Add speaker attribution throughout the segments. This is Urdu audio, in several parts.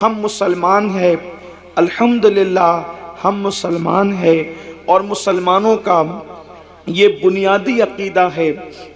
Speaker 1: ہم مسلمان ہیں، الحمدللہ ہم مسلمان ہیں، اور مسلمانوں کا یہ بنیادی عقیدہ ہے۔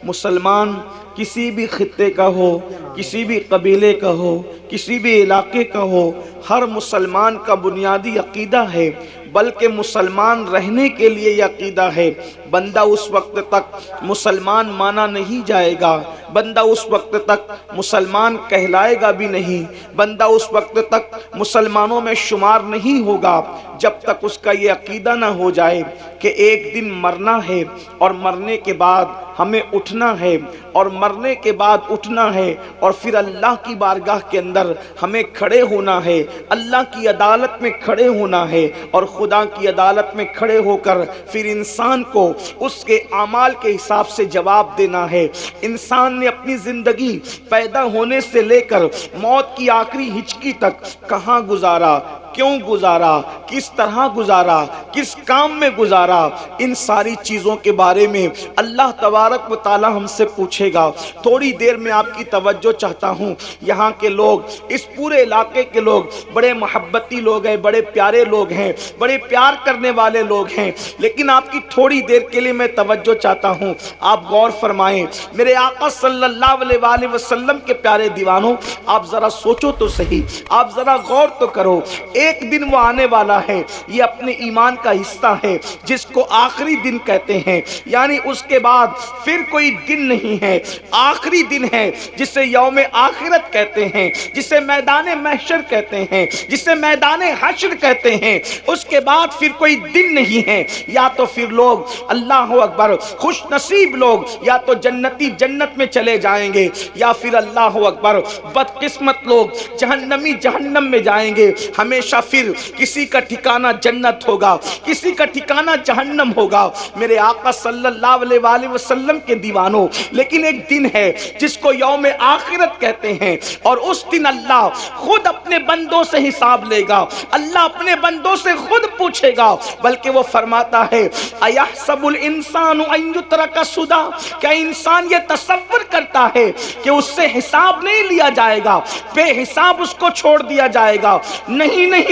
Speaker 1: مسلمان کسی بھی خطے کا ہو، کسی بھی قبیلے کا ہو، کسی بھی علاقے کا ہو، ہر مسلمان کا بنیادی عقیدہ ہے، بلکہ مسلمان رہنے کے لیے یہ عقیدہ ہے۔ بندہ اس وقت تک مسلمان مانا نہیں جائے گا، بندہ اس وقت تک مسلمان کہلائے گا بھی نہیں، بندہ اس وقت تک مسلمانوں میں شمار نہیں ہوگا جب تک اس کا یہ عقیدہ نہ ہو جائے کہ ایک دن مرنا ہے، اور مرنے کے بعد ہمیں اٹھنا ہے، اور مرنے کے بعد اٹھنا ہے، اور پھر اللہ کی بارگاہ کے اندر ہمیں کھڑے ہونا ہے، اللہ کی عدالت میں کھڑے ہونا ہے، اور خدا کی عدالت میں کھڑے ہو کر پھر انسان کو اس کے اعمال کے حساب سے جواب دینا ہے۔ انسان نے اپنی زندگی پیدا ہونے سے لے کر موت کی آخری ہچکی تک کہاں گزارا، کیوں گزارا، کس طرح گزارا، کس کام میں گزارا، ان ساری چیزوں کے بارے میں اللہ تبارک و تعالی ہم سے پوچھے گا۔ تھوڑی دیر میں آپ کی توجہ چاہتا ہوں۔ یہاں کے لوگ، اس پورے علاقے کے لوگ بڑے محبتی لوگ ہیں، بڑے پیارے لوگ ہیں، بڑے پیار کرنے والے لوگ ہیں، لیکن آپ کی تھوڑی دیر کے لیے میں توجہ چاہتا ہوں۔ آپ غور فرمائیں، میرے آقا صلی اللہ علیہ وآلہ وسلم کے پیارے دیوانوں، آپ ذرا سوچو تو صحیح، آپ ذرا غور تو کرو۔ ایک دن وہ آنے والا ہے، یہ اپنے ایمان کا حصہ ہے، جس کو آخری دن کہتے ہیں، یعنی اس کے بعد پھر کوئی دن نہیں ہے، آخری دن ہے، جسے یوم آخرت کہتے ہیں، جسے میدان محشر کہتے ہیں، جسے میدان حشر کہتے ہیں۔ اس کے بعد پھر کوئی دن نہیں ہے۔ یا تو پھر لوگ، اللہ اکبر، خوش نصیب لوگ یا تو جنتی جنت میں چلے جائیں گے، یا پھر اللہ اکبر بدقسمت لوگ جہنمی جہنم میں جائیں گے۔ ہمیشہ پھر کسی کا ٹھکانہ جنت ہوگا، کسی کا ٹھکانہ جہنم ہوگا، میرے آقا صلی اللہ علیہ وآلہ وسلم کے دیوانوں۔ لیکن ایک دن ہے جس کو یوم آخرت کہتے ہیں، اور اس دن اللہ خود اپنے بندوں سے حساب لے گا، اللہ اپنے بندوں سے خود پوچھے گا، بلکہ وہ فرماتا ہے اَيَحْسَبُ الْإِنسَانُ أَن يُتْرَكَ سُدًى، کیا انسان یہ تصور کرتا ہے کہ اس سے حساب نہیں لیا جائے گا، بے حساب اس کو چھوڑ دیا جائے گا؟ نہیں نہیں،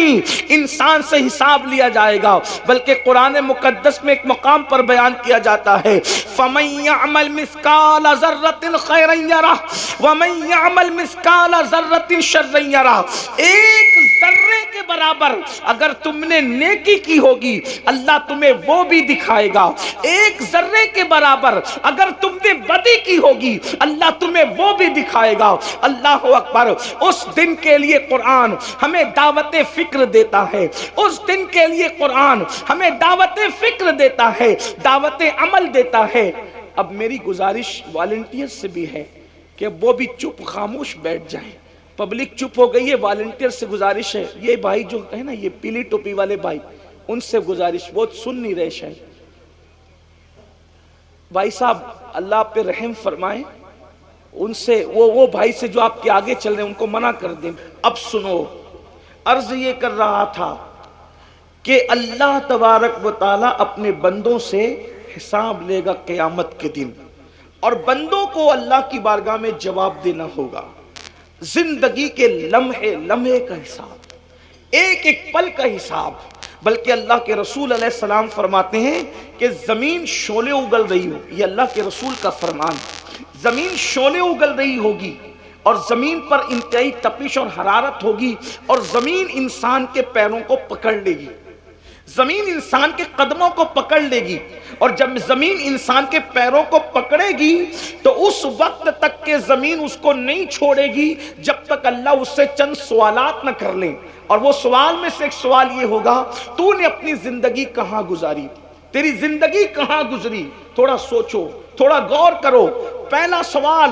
Speaker 1: انسان سے حساب لیا جائے گا، بلکہ قرآن مقدس میں ایک مقام پر بیان کیا جاتا ہے فَمَن يَعْمَلْ مِثْقَالَ ذَرَّةٍ خَيْرًا يَرَهُ وَمَن يَعْمَلْ مِثْقَالَ ذَرَّةٍ شَرًّا يَرَهُ۔ ایک ذرے کے برابر اگر تم نے نیکی کی ہوگی، اللہ تمہیں وہ بھی دکھائے گا۔ ایک ذرے کے برابر اگر تم نے بدی کی ہوگی، اللہ تمہیں وہ بھی دکھائے گا۔ اللہ اکبر۔ اس دن کے لیے قرآن ہمیں دعوت فکر دیتا ہے، اس دن کے لیے قرآن ہمیں دعوت فکر دیتا ہے، دعوت عمل دیتا ہے۔ اب میری گزارش والنٹیئر سے بھی ہے کہ وہ بھی چپ خاموش بیٹھ جائیں۔ پبلک چپ ہو گئی ہے، والنٹیئر سے گزارش ہے، یہ بھائی جو ہے نا، یہ پیلی ٹوپی والے بھائی، ان سے گزارش، وہ سن نہیں رہے شاید۔ بھائی صاحب اللہ آپ پہ رحم فرمائیں، ان سے وہ بھائی سے جو آپ کے آگے چل رہے ہیں ان کو منع کر دیں۔ اب سنو، عرض یہ کر رہا تھا کہ اللہ تبارک و تعالی اپنے بندوں سے حساب لے گا قیامت کے دن، اور بندوں کو اللہ کی بارگاہ میں جواب دینا ہوگا۔ زندگی کے لمحے لمحے کا حساب، ایک ایک پل کا حساب۔ بلکہ اللہ کے رسول علیہ السلام فرماتے ہیں کہ زمین شعلے اگل رہی ہو، یہ اللہ کے رسول کا فرمان، زمین شعلے اگل رہی ہوگی، اور زمین پر انتہائی تپش اور حرارت ہوگی، اور زمین انسان کے پیروں کو پکڑ لے گی، زمین انسان کے قدموں کو پکڑ لے گی، اور جب زمین انسان کے پیروں کو پکڑے گی تو اس وقت تک کہ زمین اس کو نہیں چھوڑے گی جب تک اللہ اس سے چند سوالات نہ کر لیں۔ اور وہ سوال میں سے ایک سوال یہ ہوگا، تو نے اپنی زندگی کہاں گزاری، تیری زندگی کہاں گزری؟ تھوڑا سوچو، تھوڑا غور کرو۔ پہلا سوال،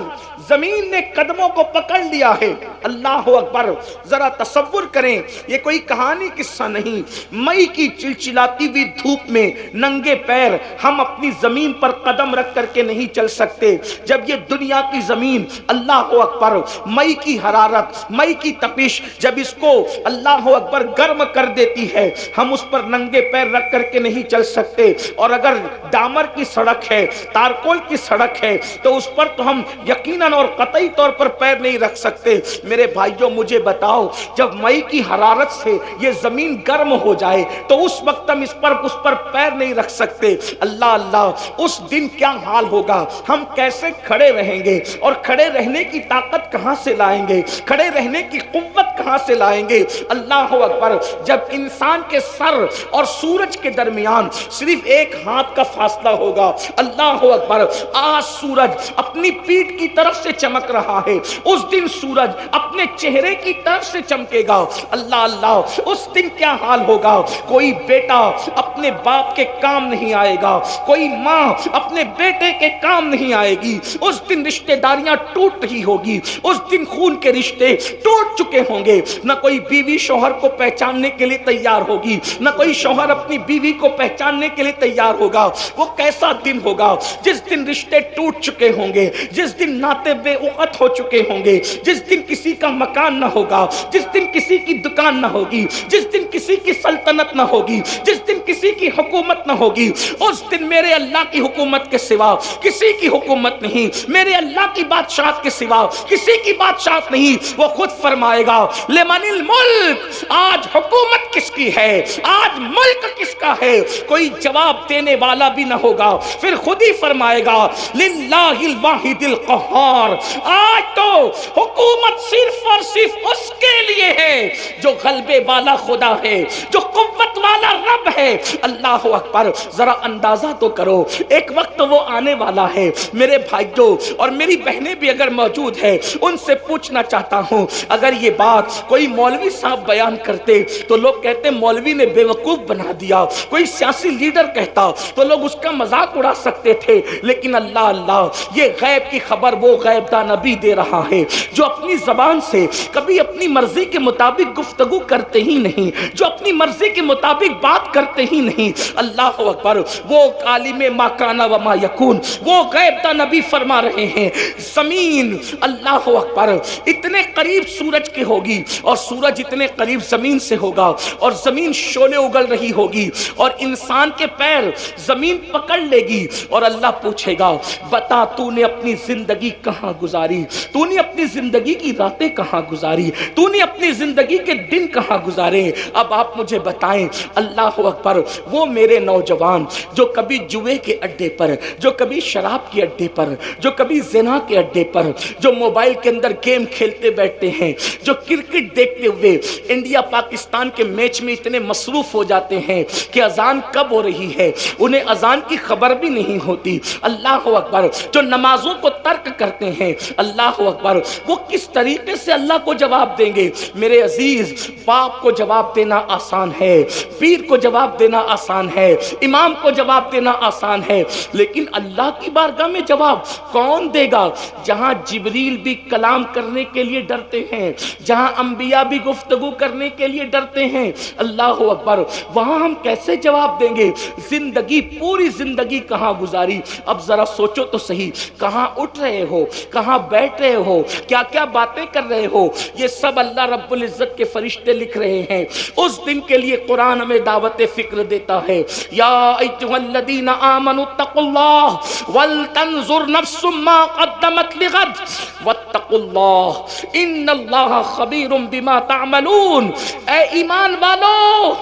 Speaker 1: زمین نے قدموں کو پکڑ لیا ہے۔ اللہ اکبر۔ ذرا تصور کریں، یہ کوئی کہانی قصہ نہیں، مئی کی چلچلاتی ہوئی دھوپ میں ننگے پیر ہم اپنی زمین پر قدم رکھ کر کے نہیں چل سکتے۔ جب یہ دنیا کی زمین، اللہ اکبر، مئی کی حرارت، مئی کی تپش جب اس کو اللہ اکبر گرم کر دیتی ہے، ہم اس پر ننگے پیر رکھ کر کے نہیں چل سکتے۔ اور اگر ڈامر کی سڑک ہے، تارکول کی سڑک ہے، تو اس اس پر تو ہم یقیناً اور قطعی طور پر پیر نہیں رکھ سکتے۔ میرے بھائیوں مجھے بتاؤ، جب مئی کی حرارت سے یہ زمین گرم ہو جائے تو اس وقت ہم اس پر پیر نہیں رکھ سکتے۔ اللہ اللہ، اس دن کیا حال ہوگا، ہم کیسے کھڑے رہیں گے، اور کھڑے رہنے کی طاقت کہاں سے لائیں گے، کھڑے رہنے کی قوت کہاں سے لائیں گے؟ اللہ اکبر، جب انسان کے سر اور سورج کے درمیان صرف ایک ہاتھ کا فاصلہ ہوگا۔ اللہ اکبر، آج سورج اپنی پیٹھ کی طرف سے چمک رہا ہے، اس دن سورج اپنے چہرے کی طرف سے چمکے گا۔ اللہ اللہ، اس دن کیا حال ہوگا، کوئی بیٹا اپنے باپ کے کام نہیں آئے گا، کوئی ماں اپنے بیٹے کے کام نہیں آئے گی، اس دن رشتہ داریاں ٹوٹ رہی ہوگی، اس دن خون کے رشتے ٹوٹ چکے ہوں گے، نہ کوئی بیوی شوہر کو پہچاننے کے لیے تیار ہوگی، نہ کوئی شوہر اپنی بیوی کو پہچاننے کے لیے تیار ہوگا۔ وہ کیسا دن ہوگا جس دن رشتے ٹوٹ چکے ہوں گے، جس دن ناطے بے وقت ہو چکے ہوں گے، جس دن کسی کا مکان نہ ہوگا، جس دن کسی کی دکان نہ ہوگی، جس دن کسی کی سلطنت نہ ہوگی، جس دن کسی کی حکومت نہ ہوگی۔ اس دن میرے اللہ کی حکومت کے سوا کسی کی حکومت نہیں، میرے اللہ کی بادشاہت کے سوا کسی کی بادشاہت نہیں۔ وہ خود فرمائے گا لمن الملک، آج حکومت کس کی ہے، آج ملک کس کا ہے؟ کوئی جواب دینے والا بھی نہ ہوگا، پھر خود ہی فرمائے گا للہ الواحد القہار، آج تو حکومت صرف اور صرف اس کے لیے ہے جو غلبے والا خدا ہے، جو قوت والا رب ہے۔ اللہ اکبر، ذرا اندازہ تو کرو، ایک وقت وہ آنے والا ہے۔ میرے بھائیوں اور میری بہنیں بھی اگر موجود ہیں، ان سے پوچھنا چاہتا ہوں، اگر یہ بات کوئی مولوی صاحب بیان کرتے تو لوگ کہتے مولوی نے بے وقوف بنا دیا، کوئی سیاسی لیڈر کہتا تو لوگ اس کا مذاق اڑا سکتے تھے، لیکن اللہ اللہ، یہ غیب کی خبر وہ غیب داں نبی دے رہا ہے جو اپنی زبان سے کبھی اپنی مرضی کے مطابق گفتگو کرتے ہی نہیں، جو اپنی مرضی کے مطابق بات کرتے ہی نہیں۔ اللہ اکبر، وہ عالم ما کان و ما یکون، وہ غیب داں نبی فرما رہے ہیں زمین اللہ اکبر اتنے قریب سورج کے ہوگی، اور سورج اتنے قریب زمین سے ہوگا، اور زمین شعلے اگل رہی ہوگی، اور انسان کے پیر زمین پکڑ لے گی، اور اللہ پوچھے گا بتا تو نے اپنی زندگی کہاں گزاری، تو نے اپنی زندگی کی راتیں کہاں گزاری، تو نے اپنی زندگی کے دن کہاں گزارے؟ اب آپ مجھے بتائیں، اللہ اکبر، وہ میرے نوجوان جو کبھی جوئے کے اڈے پر، جو کبھی شراب کے اڈے پر، جو کبھی زنا کے اڈے پر، جو موبائل کے اندر گیم کھیلتے بیٹھتے ہیں، جو کرکٹ دیکھتے ہوئے انڈیا پاکستان کے میچ میں اتنے مصروف ہو جاتے ہیں کہ اذان کب ہو رہی ہے انہیں اذان کی خبر بھی نہیں ہوتی۔ اللہ اکبر، جو نمازوں کو ترک کرتے ہیں، اللہ اکبر، وہ کس طریقے سے اللہ کو جواب دیں گے؟ میرے عزیز، باپ کو جواب دینا آسان ہے، پیر کو جواب دینا آسان ہے، امام کو جواب دینا آسان ہے، لیکن اللہ کی بارگاہ میں جواب کون دے گا؟ جہاں جبریل بھی کلام کرنے کے لیے ڈرتے ہیں، جہاں انبیاء بھی گفتگو کرنے کے لیے ڈرتے ہیں، اللہ اکبر، وہاں ہم کیسے جواب دیں گے؟ زندگی، پوری زندگی کہاں گزاری؟ اب ذرا سوچو تو صحیح، کہاں اٹھ رہے ہو، کہاں بیٹھ رہے ہو، کیا کیا باتیں کر رہے ہو؟ یہ سب اللہ رب العزت کے فرشتے لکھ رہے ہیں۔ اس دن کے لیے قرآن ہمیں دعوت فکر دیتا ہے، یا ایھا الذین آمنوا اتقوا اللہ ولتنظر نفس ما قدمت لغد واتقوا اللہ ان اللہ خبیر بما تعملون۔ اے ایمان والو،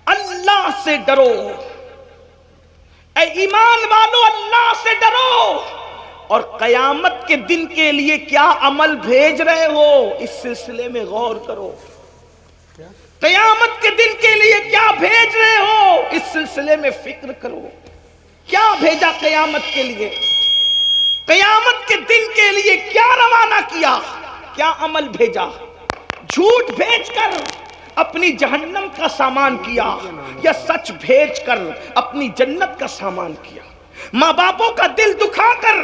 Speaker 1: اللہ سے ڈرو، اے ایمان والو، اللہ سے ڈرو، اور قیامت کے دن کے لیے کیا عمل بھیج رہے ہو اس سلسلے میں غور کرو۔ قیامت کے دن کے لیے کیا بھیج رہے ہو اس سلسلے میں فکر کرو۔ کیا بھیجا قیامت کے لیے؟ قیامت کے دن کے لیے کیا روانہ کیا؟ کیا عمل بھیجا؟ جھوٹ بھیج کر اپنی جہنم کا سامان کیا، یا سچ بھیج کر اپنی جنت کا سامان کیا؟ ماں باپوں کا دل دکھا کر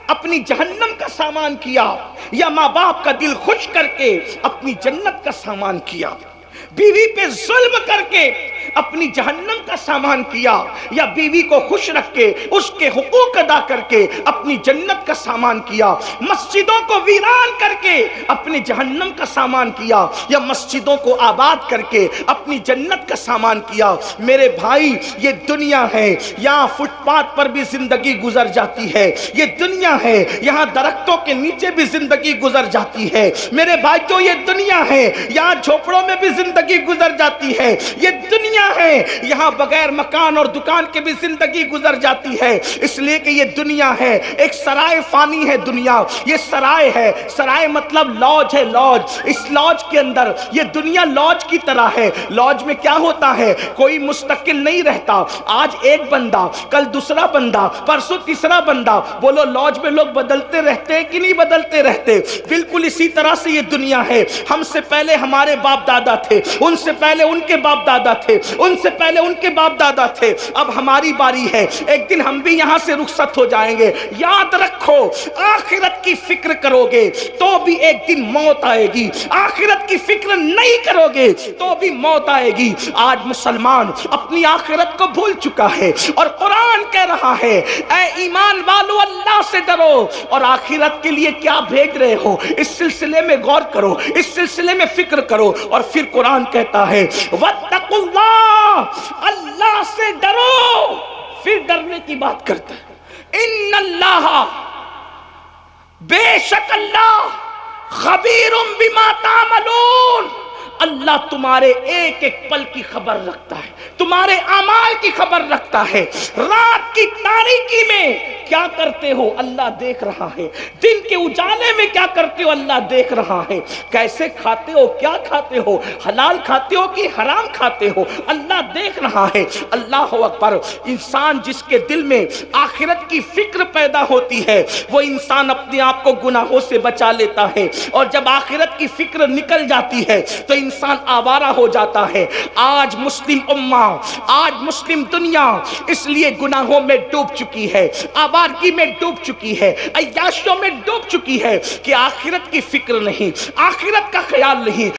Speaker 1: اپنی جہنم کا سامان کیا، یا ماں باپ کا دل خوش کر کے اپنی جنت کا سامان کیا؟ بیوی پہ ظلم کر کے اپنی جہنم کا سامان کیا، یا بیوی کو خوش رکھ کے اس کے حقوق ادا کر کے اپنی جنت کا سامان کیا، مسجدوں کو ویران کر کے اپنی جہنم کا سامان کیا، یا مسجدوں کو آباد کر کے اپنی جنت کا سامان کیا؟ میرے بھائی یہ دنیا ہے، یہاں فٹ پاتھ پر بھی زندگی گزر جاتی ہے، یہ دنیا ہے یہاں درختوں کے نیچے بھی زندگی گزر جاتی ہے، میرے بھائیو یہ دنیا ہے یہاں جھوپڑوں میں بھی زندگی گزر جاتی ہے، یہ دنیا ہے یہاں بغیر مکان اور دکان کے بھی زندگی گزر جاتی ہے، اس لیے کہ یہ دنیا ہے ایک سرائے فانی ہے دنیا، یہ سرائے ہے، سرائے مطلب لاج ہے، لاج، اس لاج کے اندر یہ دنیا لاج کی طرح ہے۔ لاج میں کیا ہوتا ہے؟ کوئی مستقل نہیں رہتا، آج ایک بندہ، کل دوسرا بندہ، پرسوں تیسرا بندہ، بولو لاج میں لوگ بدلتے رہتے ہیں کہ نہیں بدلتے رہتے؟ بالکل اسی طرح سے یہ دنیا ہے، ہم سے پہلے ہمارے باپ دادا تھے، ان سے پہلے ان کے باپ دادا تھے، ان سے پہلے ان کے باپ دادا تھے، اب ہماری باری ہے، ایک دن ہم بھی یہاں سے رخصت ہو جائیں گے۔ یاد رکھو آخرت کی فکر کرو گے تو بھی ایک دن موت آئے گی، آخرت کی فکر نہیں کرو گے تو بھی موت آئے گی۔ آج مسلمان اپنی آخرت کو بھول چکا ہے، اور قرآن کہہ رہا ہے اے ایمان والو اللہ سے ڈرو، اور آخرت کے لیے کیا بھیج رہے ہو اس سلسلے میں غور کرو، اس سلسلے میں فکر کرو۔ اور پھر قرآن کہتا ہے واتقوا اللہ، اللہ سے ڈرو، پھر ڈرنے کی بات کرتا ہے ان اللہ، بے شک اللہ، خبیر بما تعملون، اللہ تمہارے ایک ایک پل کی خبر رکھتا ہے، تمہارے اعمال کی خبر رکھتا ہے۔ رات کی تاریکی میں کیا کرتے ہو اللہ دیکھ رہا ہے، دن کے اجالے میں کیا کرتے ہو اللہ دیکھ رہا ہے، کیسے کھاتے ہو، کیا کھاتے ہو، حلال کھاتے ہو کہ حرام کھاتے ہو، اللہ دیکھ رہا ہے۔ اللہ اکبر۔ انسان جس کے دل میں آخرت کی فکر پیدا ہوتی ہے وہ انسان اپنے آپ کو گناہوں سے بچا لیتا ہے، اور جب آخرت کی فکر نکل جاتی ہے تو انسان آوارہ ہو جاتا ہے۔ آج مسلم امہ، آج مسلم دنیا اس لیے گناہوں میں ڈوب چکی ہے، آوارگی میں ڈوب چکی ہے، عیاشیوں میں ڈوب چکی ہے کہ آخرت کی فکر نہیں، آخرت کا خیال نہیں۔